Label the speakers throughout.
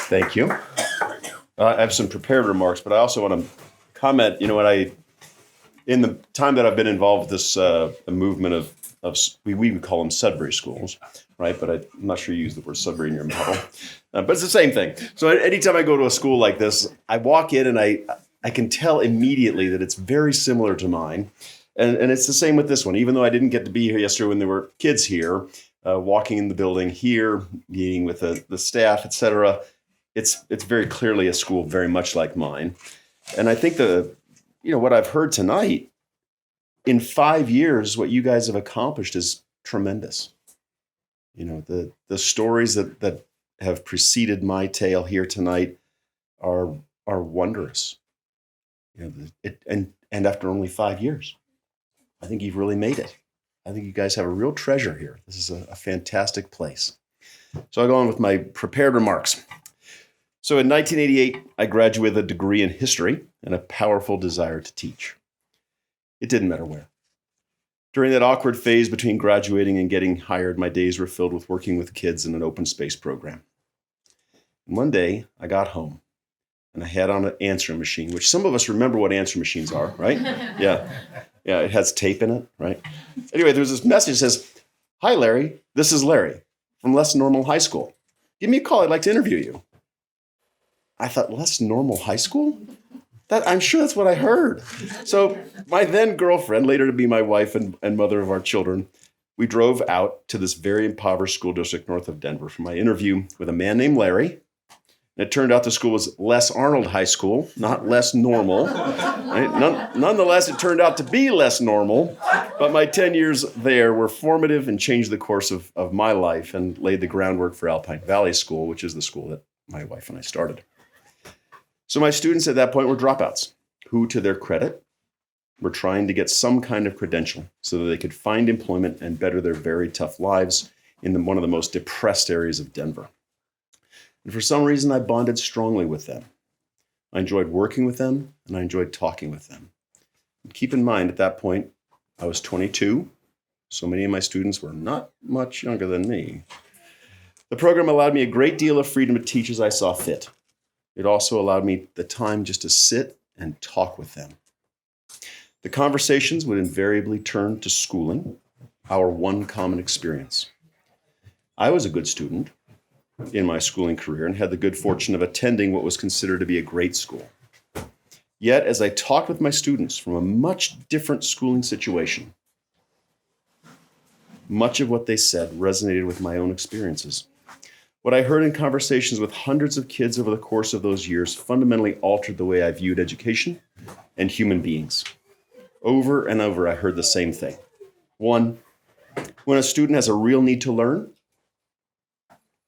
Speaker 1: Thank you. I have some prepared remarks, but I also want to comment. In the time that I've been involved with this movement of we would call them Sudbury schools, right? But I'm not sure you use the word Sudbury in your model, but it's the same thing. So anytime I go to a school like this, I walk in and I can tell immediately that it's very similar to mine. And it's the same with this one. Even though I didn't get to be here yesterday when there were kids here, walking in the building here, meeting with the staff, et cetera, it's very clearly a school very much like mine. And I think what I've heard tonight, in 5 years, what you guys have accomplished is tremendous. The stories that have preceded my tale here tonight are wondrous. And after only 5 years, I think you've really made it. I think you guys have a real treasure here. This is a fantastic place. So I'll go on with my prepared remarks. So in 1988, I graduated with a degree in history and a powerful desire to teach. It didn't matter where. During that awkward phase between graduating and getting hired, my days were filled with working with kids in an open space program. And one day, I got home and I had on an answering machine, which some of us remember what answering machines are, right? Yeah, it has tape in it, right? Anyway, there was this message that says, "Hi, Larry. This is Larry from Less Normal High School. Give me a call. I'd like to interview you." I thought, Less Normal High School? I'm sure that's what I heard. So my then girlfriend, later to be my wife and mother of our children, we drove out to this very impoverished school district north of Denver for my interview with a man named Larry. And it turned out the school was Les Arnold High School, not Less Normal. Right? Nonetheless, it turned out to be less normal. But my 10 years there were formative and changed the course of my life and laid the groundwork for Alpine Valley School, which is the school that my wife and I started. So my students at that point were dropouts who, to their credit, were trying to get some kind of credential so that they could find employment and better their very tough lives in one of the most depressed areas of Denver. And for some reason, I bonded strongly with them. I enjoyed working with them, and I enjoyed talking with them. And keep in mind, at that point, I was 22, so many of my students were not much younger than me. The program allowed me a great deal of freedom to teach as I saw fit. It also allowed me the time just to sit and talk with them. The conversations would invariably turn to schooling, our one common experience. I was a good student in my schooling career and had the good fortune of attending what was considered to be a great school. Yet, as I talked with my students from a much different schooling situation, much of what they said resonated with my own experiences. What I heard in conversations with hundreds of kids over the course of those years fundamentally altered the way I viewed education and human beings. Over and over, I heard the same thing. One, when a student has a real need to learn,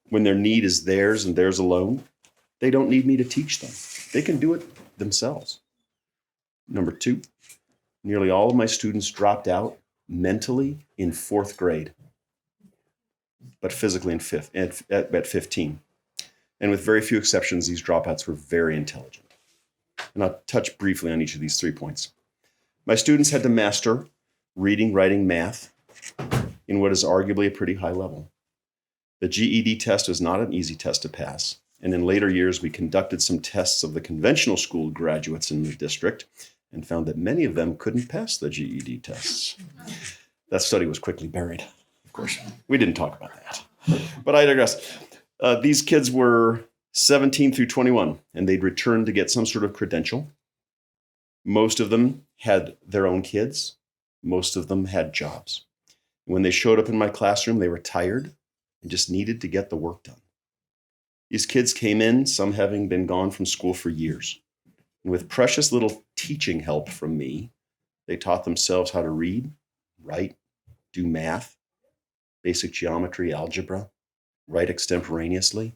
Speaker 1: when their need is theirs and theirs alone, they don't need me to teach them. They can do it themselves. Number two, nearly all of my students dropped out mentally in 4th grade, but physically at 15. And with very few exceptions, these dropouts were very intelligent. And I'll touch briefly on each of these 3 points. My students had to master reading, writing, math in what is arguably a pretty high level. The GED test was not an easy test to pass. And in later years, we conducted some tests of the conventional school graduates in the district and found that many of them couldn't pass the GED tests. That study was quickly buried. Of course, we didn't talk about that. But I digress. These kids were 17 through 21, and they'd returned to get some sort of credential. Most of them had their own kids. Most of them had jobs. When they showed up in my classroom, they were tired and just needed to get the work done. These kids came in, some having been gone from school for years. And with precious little teaching help from me, they taught themselves how to read, write, do math, basic geometry, algebra, write extemporaneously.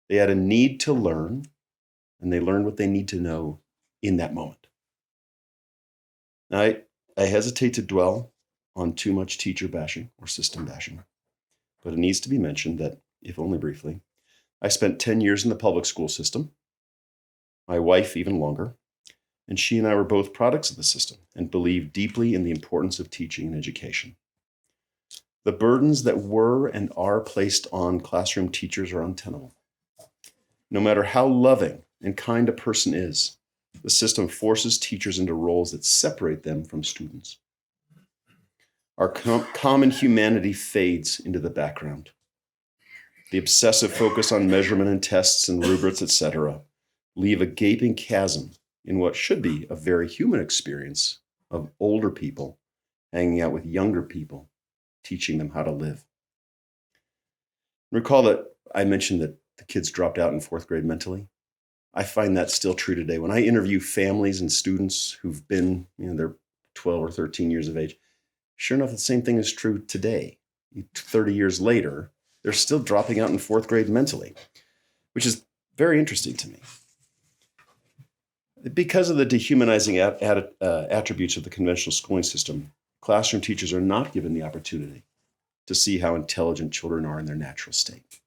Speaker 1: They had a need to learn, and they learned what they need to know in that moment. Now, I hesitate to dwell on too much teacher bashing or system bashing, but it needs to be mentioned that, if only briefly, I spent 10 years in the public school system, my wife even longer, and she and I were both products of the system and believe deeply in the importance of teaching and education. The burdens that were and are placed on classroom teachers are untenable. No matter how loving and kind a person is, the system forces teachers into roles that separate them from students. Our common humanity fades into the background. The obsessive focus on measurement and tests and rubrics, etc., leave a gaping chasm in what should be a very human experience of older people hanging out with younger people, teaching them how to live. Recall that I mentioned that the kids dropped out in fourth grade mentally. I find that still true today. When I interview families and students who've been, they're 12 or 13 years of age, sure enough, the same thing is true today. 30 years later, they're still dropping out in fourth grade mentally, which is very interesting to me. Because of the dehumanizing attributes of the conventional schooling system, classroom teachers are not given the opportunity to see how intelligent children are in their natural state.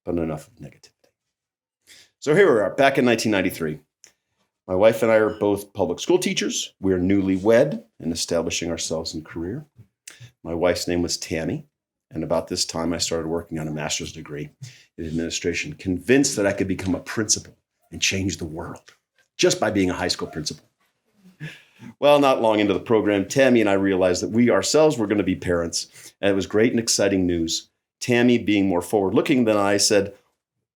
Speaker 1: But enough of negativity. So here we are, back in 1993. My wife and I are both public school teachers. We are newlywed and establishing ourselves in career. My wife's name was Tammy, and about this time I started working on a master's degree in administration, convinced that I could become a principal and change the world just by being a high school principal. Well, not long into the program, Tammy and I realized that we ourselves were going to be parents, and it was great and exciting news. Tammy, being more forward-looking than I, said,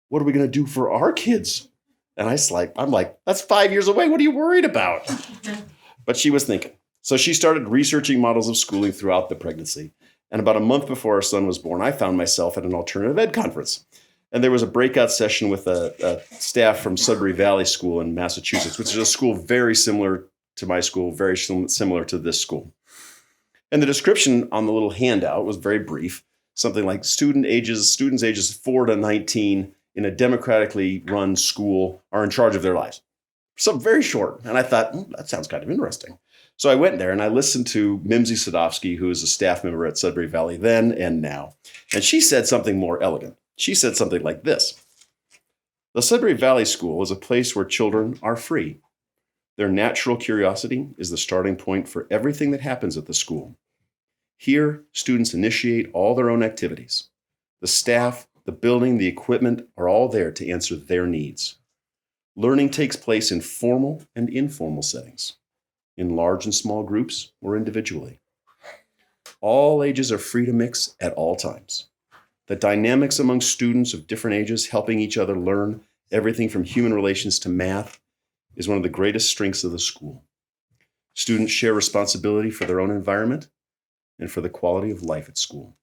Speaker 1: "What are we going to do for our kids?" And I'm like, that's 5 years away. What are you worried about? But she was thinking. So she started researching models of schooling throughout the pregnancy. And about a month before our son was born, I found myself at an alternative ed conference. And there was a breakout session with a staff from Sudbury Valley School in Massachusetts, which is a school very similar to my school, very similar to this school. And the description on the little handout was very brief, something like students ages 4 to 19 in a democratically run school are in charge of their lives. So very short. And I thought, that sounds kind of interesting. So I went there and I listened to Mimsy Sadovsky, who is a staff member at Sudbury Valley then and now. And she said something more elegant. She said something like this: "The Sudbury Valley School is a place where children are free. Their natural curiosity is the starting point for everything that happens at the school. Here, students initiate all their own activities. The staff, the building, the equipment are all there to answer their needs. Learning takes place in formal and informal settings, in large and small groups or individually. All ages are free to mix at all times. The dynamics among students of different ages helping each other learn everything from human relations to math is one of the greatest strengths of the school. Students share responsibility for their own environment and for the quality of life at school.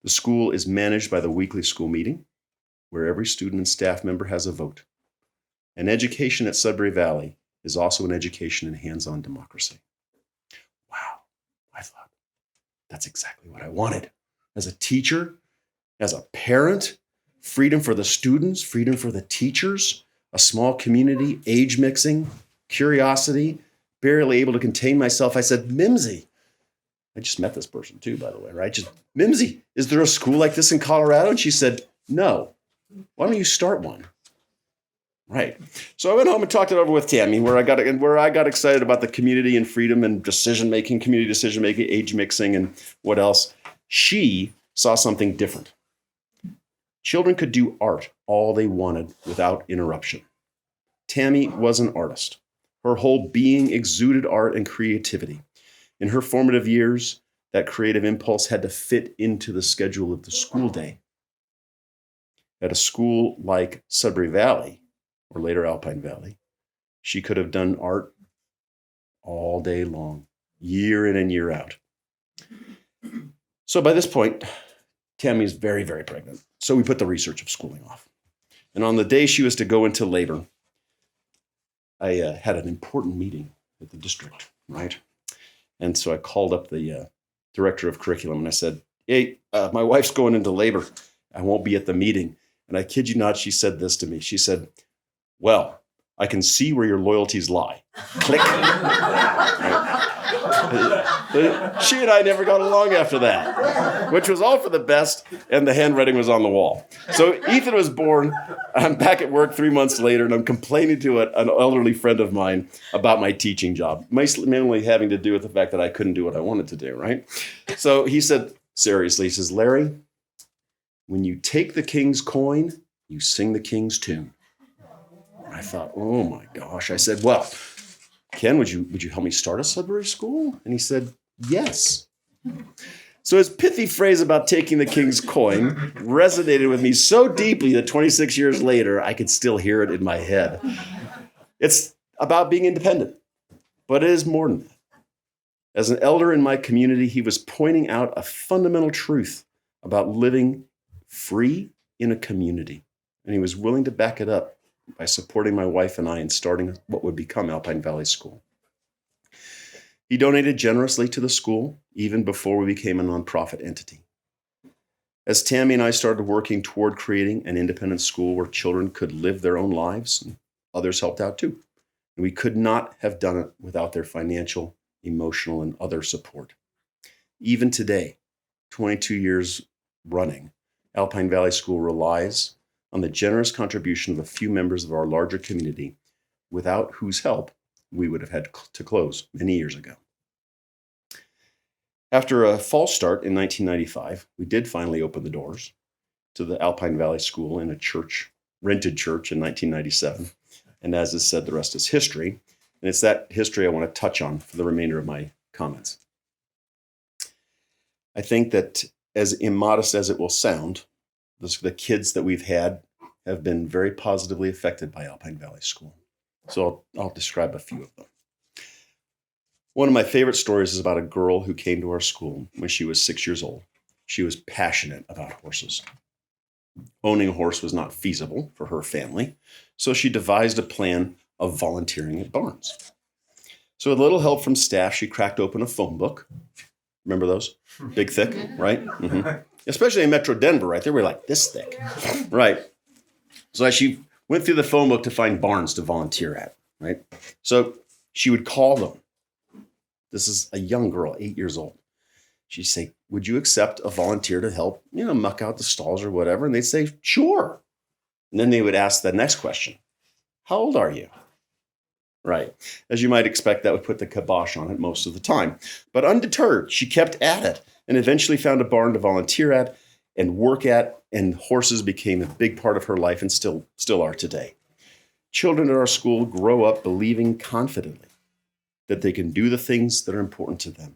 Speaker 1: The school is managed by the weekly school meeting, where every student and staff member has a vote. And education at Sudbury Valley is also an education in hands-on democracy." Wow, I thought, that's exactly what I wanted. As a teacher, as a parent, freedom for the students, freedom for the teachers, a small community, age mixing, curiosity, barely able to contain myself. I said, "Mimsy," I just met this person too, by the way, right? "Mimsy, is there a school like this in Colorado?" And she said, "No. Why don't you start one?" Right. So I went home and talked it over with Tammy, where I got excited about the community and freedom and decision-making, community decision-making, age mixing, and what else. She saw something different. Children could do art all they wanted without interruption. Tammy was an artist. Her whole being exuded art and creativity. In her formative years, that creative impulse had to fit into the schedule of the school day. At a school like Sudbury Valley, or later Alpine Valley, she could have done art all day long, year in and year out. So by this point, Tammy is very, very pregnant. So we put the research of schooling off. And on the day she was to go into labor, I had an important meeting at the district, right? And so I called up the director of curriculum and I said, "Hey, my wife's going into labor. I won't be at the meeting." And I kid you not, she said this to me. She said, "Well, I can see where your loyalties lie." Click. She and I never got along after that, which was all for the best, and the handwriting was on the wall. So Ethan was born. I'm back at work 3 months later, and I'm complaining to an elderly friend of mine about my teaching job, mainly having to do with the fact that I couldn't do what I wanted to do, right? So he said, seriously, he says, "Larry, when you take the king's coin, you sing the King's tune. I thought, oh my gosh. I said, well, Ken, would you help me start a Sudbury school? And he said, yes. So his pithy phrase about taking the king's coin resonated with me so deeply that 26 years later, I could still hear it in my head. It's about being independent, but it is more than that. As an elder in my community, he was pointing out a fundamental truth about living free in a community. And he was willing to back it up by supporting my wife and I in starting what would become Alpine Valley School. He donated generously to the school even before we became a nonprofit entity. As Tammy and I started working toward creating an independent school where children could live their own lives, and others helped out too. And we could not have done it without their financial, emotional, and other support. Even today, 22 years running, Alpine Valley School relies on the generous contribution of a few members of our larger community, without whose help we would have had to close many years ago. After a false start in 1995, we did finally open the doors to the Alpine Valley School in a rented church in 1997. And as is said, the rest is history. And it's that history I want to touch on for the remainder of my comments. I think that as immodest as it will sound, the kids that we've had have been very positively affected by Alpine Valley School. So I'll describe a few of them. One of my favorite stories is about a girl who came to our school when she was 6 years old. She was passionate about horses. Owning a horse was not feasible for her family, so she devised a plan of volunteering at barns. So with a little help from staff, she cracked open a phone book. Remember those? Big, thick, right? Mm-hmm. Especially in Metro Denver, right? They were like this thick, right? So she went through the phone book to find barns to volunteer at, right? So she would call them. This is a young girl, 8 years old. She'd say, would you accept a volunteer to help, muck out the stalls or whatever? And they'd say, sure. And then they would ask the next question. How old are you? Right. As you might expect, that would put the kibosh on it most of the time. But undeterred, she kept at it and eventually found a barn to volunteer at and work at, and horses became a big part of her life and still are today. Children at our school grow up believing confidently that they can do the things that are important to them.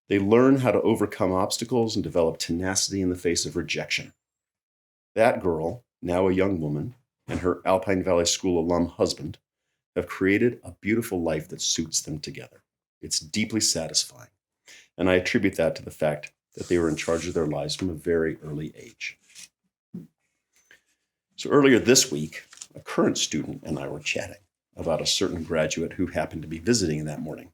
Speaker 1: They learn how to overcome obstacles and develop tenacity in the face of rejection. That girl, now a young woman, and her Alpine Valley School alum husband have created a beautiful life that suits them together. It's deeply satisfying, and I attribute that to the fact that they were in charge of their lives from a very early age. So earlier this week, a current student and I were chatting about a certain graduate who happened to be visiting that morning.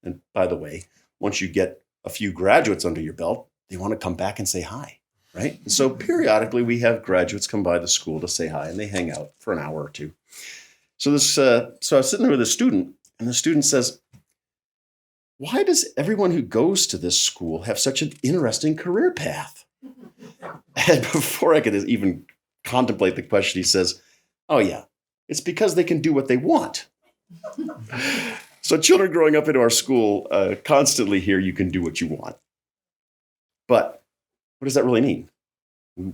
Speaker 1: And by the way, once you get a few graduates under your belt, they want to come back and say hi, right? And so periodically we have graduates come by the school to say hi, and they hang out for an hour or two. So I was sitting there with a student, and the student says, why does everyone who goes to this school have such an interesting career path? And before I could even contemplate the question, he says, oh yeah, it's because they can do what they want. So children growing up into our school constantly hear you can do what you want. But what does that really mean?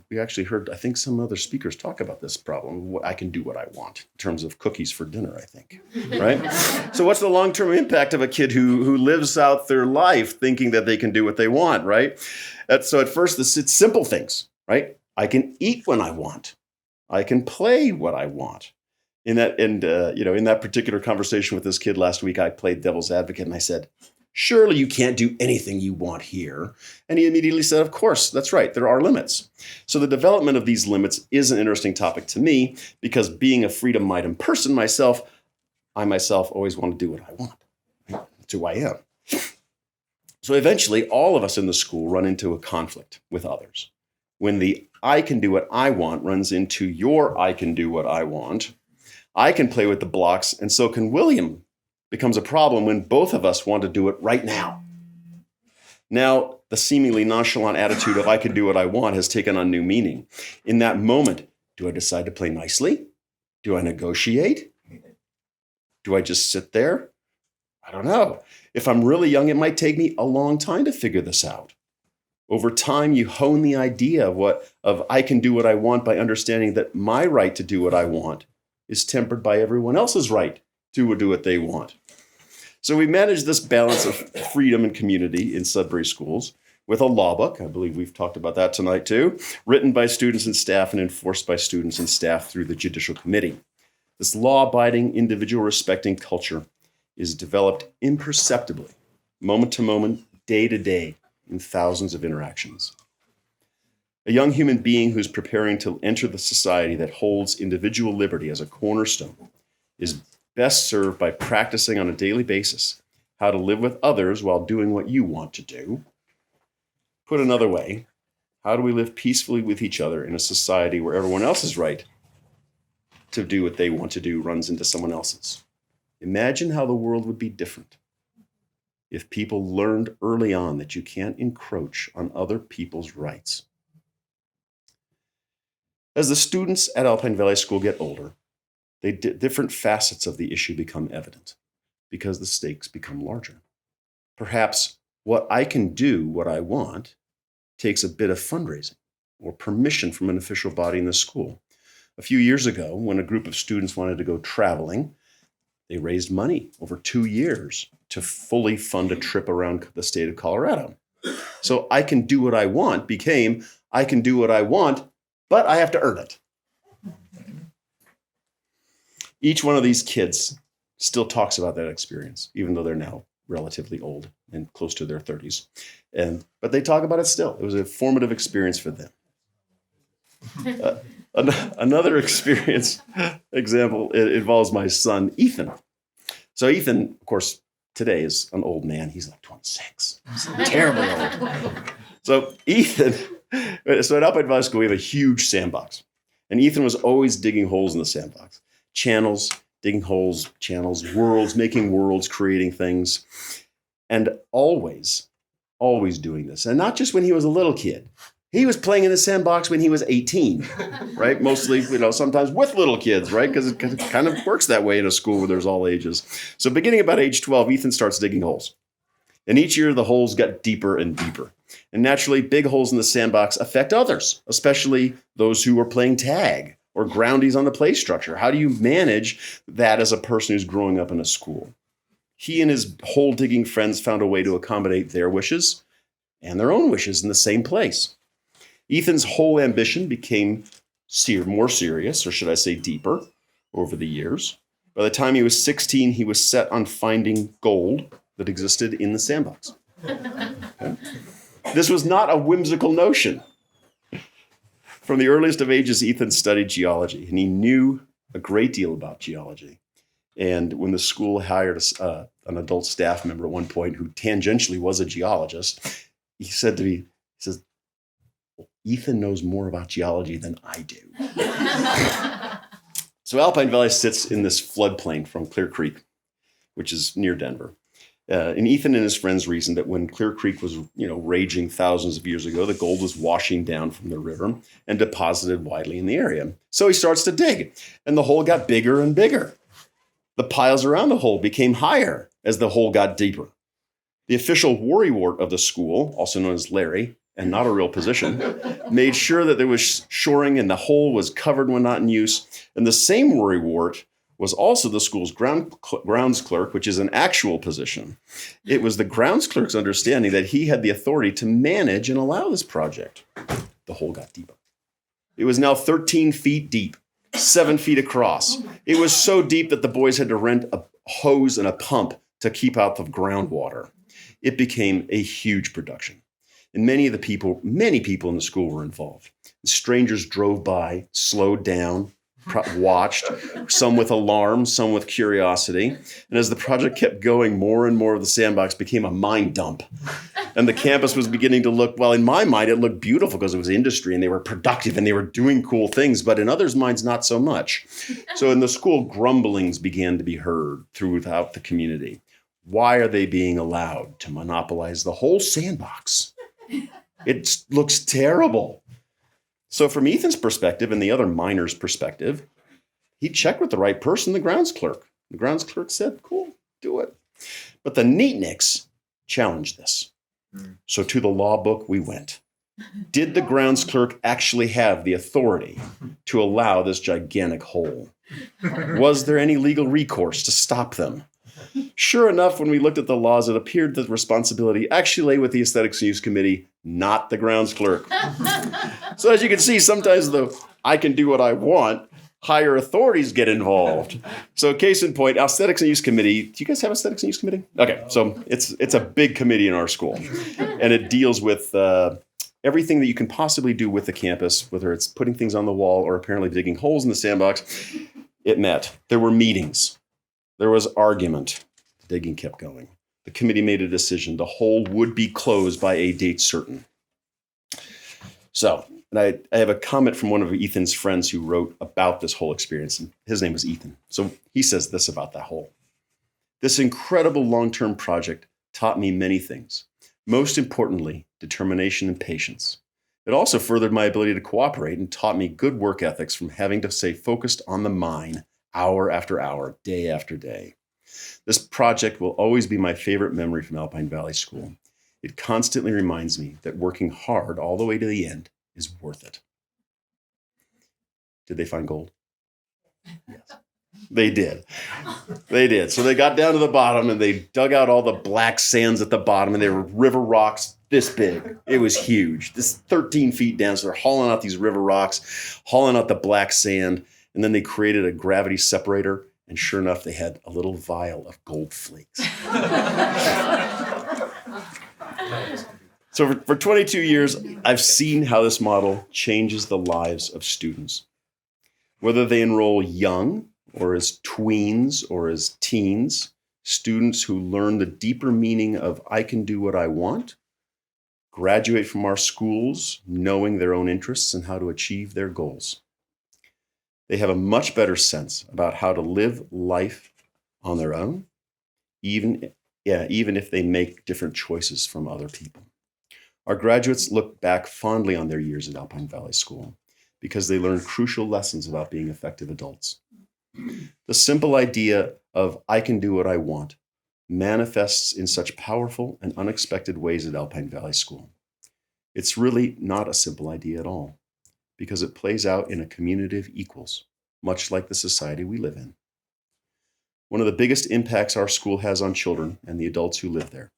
Speaker 1: We actually heard, I think, some other speakers talk about this problem. I can do what I want in terms of cookies for dinner, I think, right? So what's the long-term impact of a kid who lives out their life thinking that they can do what they want, right? So at first, it's simple things, right? I can eat when I want. I can play what I want. In that particular conversation with this kid last week, I played devil's advocate, and I said, surely you can't do anything you want here. And he immediately said, of course, that's right. There are limits. So the development of these limits is an interesting topic to me, because being a freedom-minded person I myself always want to do what I want. That's who I am. So eventually, all of us in the school run into a conflict with others. When the I can do what I want runs into your I can do what I want, I can play with the blocks, and so can William, becomes a problem when both of us want to do it right now. Now, the seemingly nonchalant attitude of I can do what I want has taken on new meaning. In that moment, do I decide to play nicely? Do I negotiate? Do I just sit there? I don't know. If I'm really young, it might take me a long time to figure this out. Over time, you hone the idea of I can do what I want by understanding that my right to do what I want is tempered by everyone else's right to do what they want. So we manage this balance of freedom and community in Sudbury schools with a law book. I believe we've talked about that tonight too, written by students and staff and enforced by students and staff through the Judicial Committee. This law-abiding, individual-respecting culture is developed imperceptibly, moment to moment, day to day, in thousands of interactions. A young human being who's preparing to enter the society that holds individual liberty as a cornerstone is best served by practicing on a daily basis how to live with others while doing what you want to do. Put another way, how do we live peacefully with each other in a society where everyone else's right to do what they want to do runs into someone else's? Imagine how the world would be different if people learned early on that you can't encroach on other people's rights. As the students at Alpine Valley School get older, different facets of the issue become evident because the stakes become larger. Perhaps what I can do, what I want, takes a bit of fundraising or permission from an official body in the school. A few years ago, when a group of students wanted to go traveling, they raised money over 2 years to fully fund a trip around the state of Colorado. So I can do what I want became, I can do what I want, but I have to earn it. Each one of these kids still talks about that experience, even though they're now relatively old and close to their 30s. But they talk about it still. It was a formative experience for them. Another example, it involves my son, Ethan. So Ethan, of course, today is an old man. He's like 26. He's terribly old. So at Alpine Valley School, we have a huge sandbox. And Ethan was always digging holes in the sandbox. Channels, digging holes, channels, worlds, making worlds, creating things. And always doing this. And not just when he was a little kid. He was playing in the sandbox when he was 18, right? Mostly, sometimes with little kids, right? Because it kind of works that way in a school where there's all ages. So beginning about age 12, Ethan starts digging holes. And each year, the holes got deeper and deeper. And naturally, big holes in the sandbox affect others, especially those who are playing tag or groundies on the play structure. How do you manage that as a person who's growing up in a school? He and his hole-digging friends found a way to accommodate their wishes and their own wishes in the same place. Ethan's whole ambition became more serious, or should I say deeper, over the years. By the time he was 16, he was set on finding gold that existed in the sandbox. Okay. This was not a whimsical notion. From the earliest of ages, Ethan studied geology, and he knew a great deal about geology. And when the school hired an adult staff member at one point who tangentially was a geologist, he said to me, Ethan knows more about geology than I do. So Alpine Valley sits in this floodplain from Clear Creek, which is near Denver. And Ethan and his friends reasoned that when Clear Creek was, raging thousands of years ago, the gold was washing down from the river and deposited widely in the area. So he starts to dig, and the hole got bigger and bigger. The piles around the hole became higher as the hole got deeper. The official worrywart of the school, also known as Larry, and not a real position, made sure that there was shoring and the hole was covered when not in use. And the same worrywart was also the school's grounds clerk, which is an actual position. It was the grounds clerk's understanding that he had the authority to manage and allow this project. The hole got deeper. It was now 13 feet deep, 7 feet across. It was so deep that the boys had to rent a hose and a pump to keep out the groundwater. It became a huge production. And many people in the school were involved. Strangers drove by, slowed down, watched, some with alarm, some with curiosity. And as the project kept going, more and more of the sandbox became a mine dump. And the campus was beginning to look, well, in my mind, it looked beautiful because it was industry and they were productive and they were doing cool things, but in others' minds, not so much. So in the school, grumblings began to be heard throughout the community. Why are they being allowed to monopolize the whole sandbox? It looks terrible. So from Ethan's perspective and the other miners' perspective, he checked with the right person, the grounds clerk. The grounds clerk said, cool, do it. But the neatniks challenged this. So to the law book we went. Did the grounds clerk actually have the authority to allow this gigantic hole? Was there any legal recourse to stop them? Sure enough, when we looked at the laws, it appeared that the responsibility actually lay with the Aesthetics and Use Committee, not the grounds clerk. So as you can see, sometimes the I can do what I want, higher authorities get involved. So case in point, Aesthetics and Use Committee. Do you guys have Aesthetics and Use Committee? Okay, so it's a big committee in our school. And it deals with everything that you can possibly do with the campus, whether it's putting things on the wall or apparently digging holes in the sandbox. It met. There were meetings. There was argument. The digging kept going. The committee made a decision. The hole would be closed by a date certain. So, and I have a comment from one of Ethan's friends who wrote about this whole experience. And his name was Ethan. So he says this about that hole. This incredible long-term project taught me many things. Most importantly, determination and patience. It also furthered my ability to cooperate and taught me good work ethics from having to stay focused on the mine hour after hour, day after day. This project will always be my favorite memory from Alpine Valley School. It constantly reminds me that working hard all the way to the end is worth it. Did they find gold? Yes. They did. They did. So they got down to the bottom and they dug out all the black sands at the bottom, and they were river rocks this big. It was huge. This 13 feet down. So they're hauling out these river rocks, hauling out the black sand, and then they created a gravity separator. And sure enough, they had a little vial of gold flakes. So for 22 years, I've seen how this model changes the lives of students. Whether they enroll young or as tweens or as teens, students who learn the deeper meaning of I can do what I want, graduate from our schools knowing their own interests and how to achieve their goals. They have a much better sense about how to live life on their own, even if they make different choices from other people. Our graduates look back fondly on their years at Alpine Valley School because they learned crucial lessons about being effective adults. The simple idea of I can do what I want manifests in such powerful and unexpected ways at Alpine Valley School. It's really not a simple idea at all, because it plays out in a community of equals, much like the society we live in. One of the biggest impacts our school has on children and the adults who live there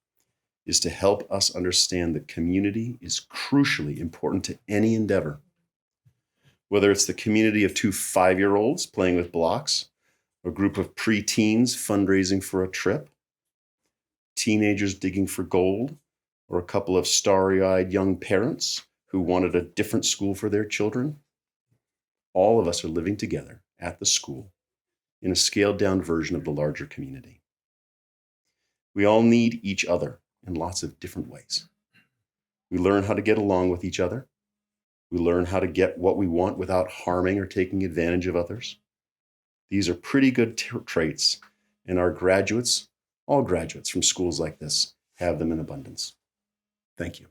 Speaker 1: is to help us understand that community is crucially important to any endeavor. Whether it's the community of two 5-year-olds playing with blocks, a group of preteens fundraising for a trip, teenagers digging for gold, or a couple of starry-eyed young parents who wanted a different school for their children, all of us are living together at the school in a scaled-down version of the larger community. We all need each other in lots of different ways. We learn how to get along with each other. We learn how to get what we want without harming or taking advantage of others. These are pretty good traits, and our graduates, all graduates from schools like this, have them in abundance. Thank you.